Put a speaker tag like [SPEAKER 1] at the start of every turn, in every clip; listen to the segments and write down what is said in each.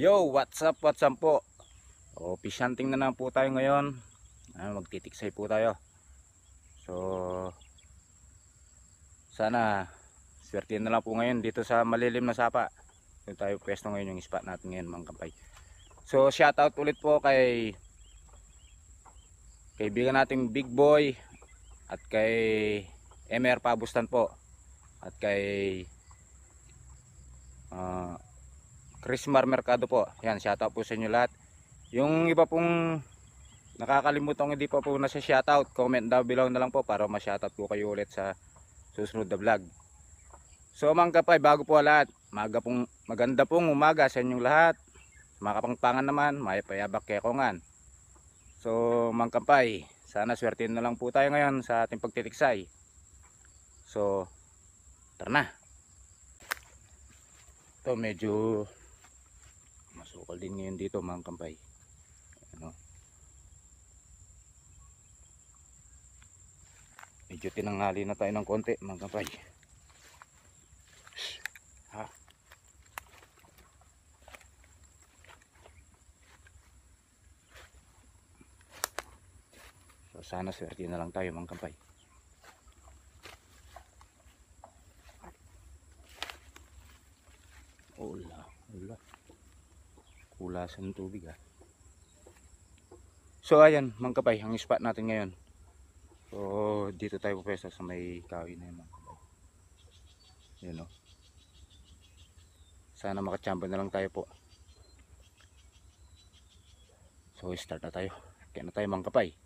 [SPEAKER 1] Yo, what's up po? Fish hunting na lang po tayo ngayon. Magtitiksay po tayo. So, sana swertihin na lang po ngayon dito sa malilim na sapa. Doon tayo pwesto ngayon yung spot natin ngayon, mga kampay. So, shoutout ulit po kay kaibigan nating Big Boy at kay MR Pabustan po. At kay Chrismar Mercado po. Yan, shoutout po sa inyo lahat. Yung iba pong nakakalimutan hindi pa po na sa shoutout, comment down below na lang po para ma-shoutout po kayo ulit sa susunod na vlog. So mga kapay, bago po lahat, maganda pong umaga sa inyong lahat. Mga kapangpangan naman, may payabak kekongan. So mga kapay, sana swertihin na lang po tayo ngayon sa ating pagtitiksay. So tara na. Ito medyo masukal din ngayon dito, mga kampay. Medyo tinanghali na tayo ng konti, mga kampay. So sana swerte na lang tayo, mga kampay. Ula. Kulasan ng tubig ha. So ayan, mga kapay, ang spot natin ngayon. So dito tayo pupwesto sa may kahoy na yun, mga kapay. Yan o. Sana makachamba na lang tayo po. So start na tayo. Kaya na tayo, mga kapay.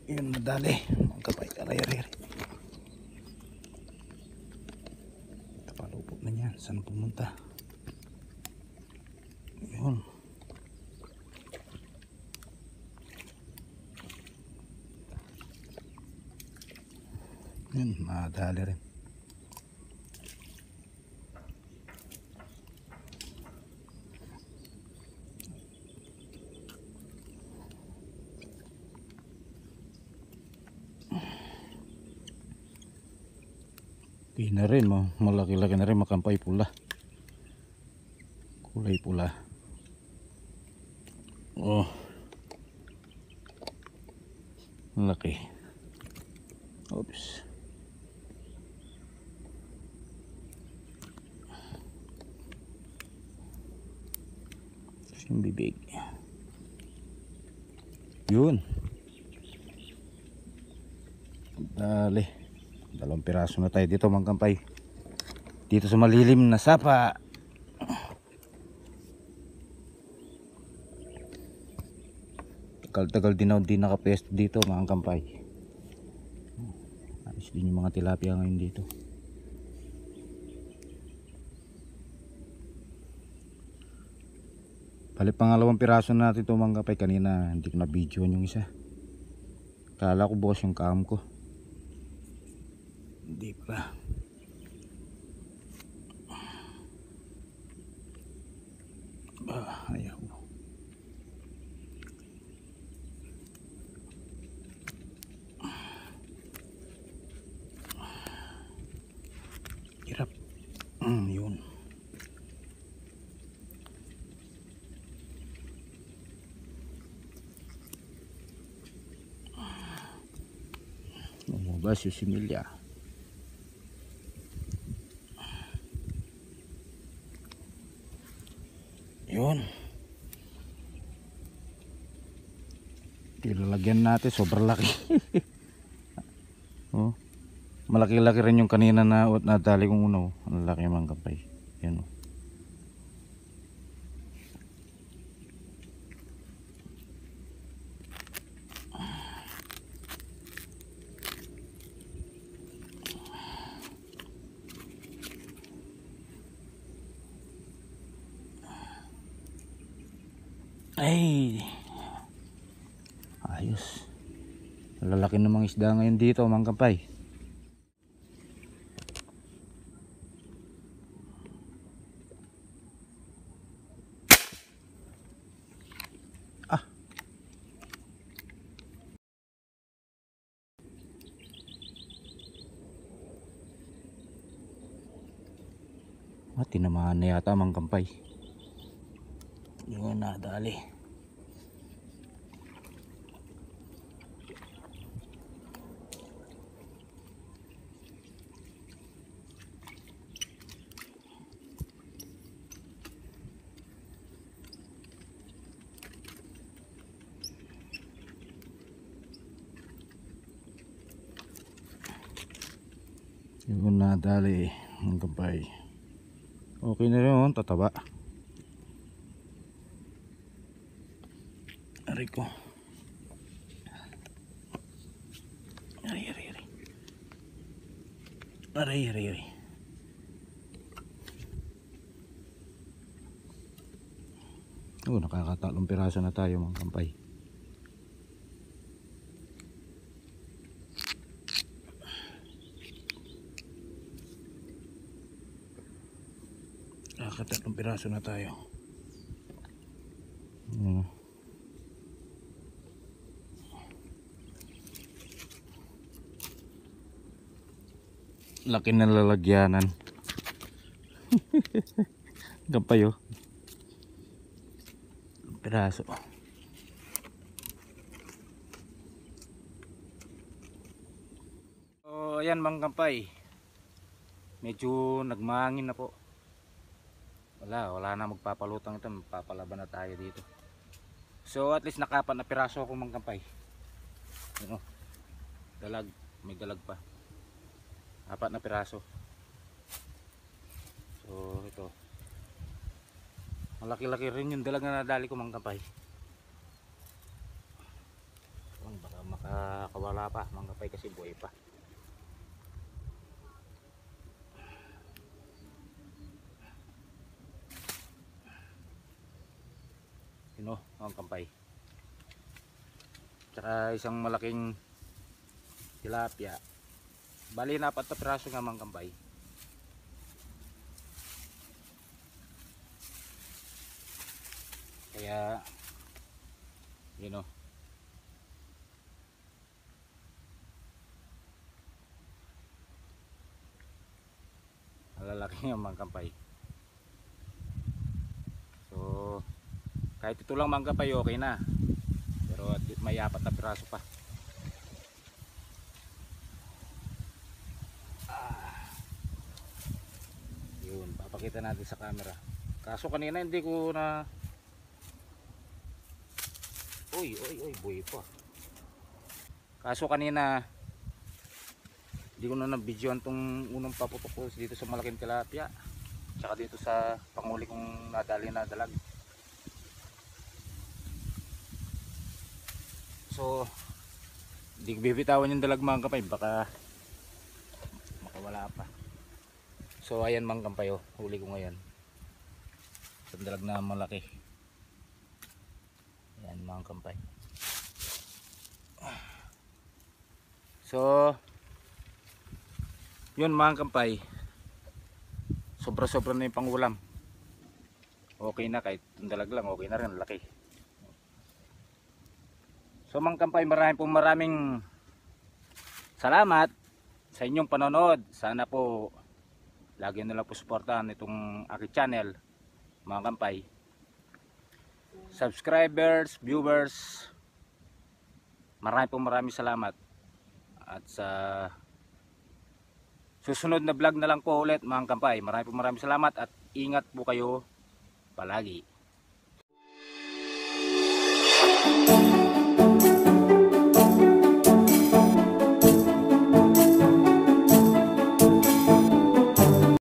[SPEAKER 1] Yun, madali, mga kapay. Aray. Tapalupok na yan. Saan pumunta? Yun. Yun, madali rin. Okay na rin, malaki-laki na rin, makampay pula. Kulay pula. Oh. Laki. Oops. Yung bibig. Yun. Dali. 2 piraso na tayo dito, mga kampay. Dito sa malilim na sapa. Tagal-tagal din ako di nakapesto dito, mga kampay. Ayos din yung mga tilapia ngayon dito. Bali, pangalawang piraso na natin ito, mga kampay. Kanina hindi ko na video yung isa. Kala ko bukas yung cam ko. Hindi pa. Ayaw. Hirap. Yun. Lumabas yung similya. Yun. Ilalagyan natin, sobrang laki. Oh, malaki-laki rin yung kanina na nadali kong uno. Ang laki, mga kapay. Yan. Ay, ayos. Lalaki ng mga isda ngayon dito, mga kampay. Ah, tinamaan na yata mga kampay. Yun, nadali. Yun, nadali mga kampay. Okay na rin, oh, tataba. Aray ko. Aray. Oh, nakakatalong piraso na tayo mga kampay. Nakakatalong piraso na tayo. Laki na lalagyanan. Kampay, oh. Piraso. So ayan mga kampay, medyo nagmahangin na po. Wala na magpapalutang ito, magpapalaban na tayo dito. So at least nakapat na piraso ako mga kampay. Ano, dalag, may dalag pa. 4 na piraso. So ito, malaki-laki rin yung dalag na nadali ko mga kampay. Baka makakawala pa mga kampay kasi buhay pa. Yun, mga kampay. Tsaka isang malaking tilapia. Bali 4 na piraso nga mga kampay. Kaya yun, malalaki yung mga kampay. So kahit ito lang mga kampay, okay na. Pero may 4 na piraso pa. Yun, papakita natin sa camera. Kaso kanina hindi ko na... Uy, buhay pa. Kaso kanina hindi ko na nabidyoan tong unang paputok ko dito sa malaking tilapia, tsaka dito sa panguli kong nadali na dalag. So hindi ko bibitawan yung dalag mga kampay, baka makawala pa. So ayan mga kampay, oh, huli ko ngayon sa dalag na malaki. Ayan mga kampay. So yun mga kampay, sobra-sobra na yung pangulam. Okay na, kahit dalag lang okay na rin, laki. So mga kampay, maraming salamat sa inyong panonood. Sana po lagi nyo lang po suportahan itong aking channel mga kampay. Subscribers, viewers, maraming salamat. At sa susunod na vlog na lang po ulit mga kampay. Maraming salamat at ingat po kayo palagi.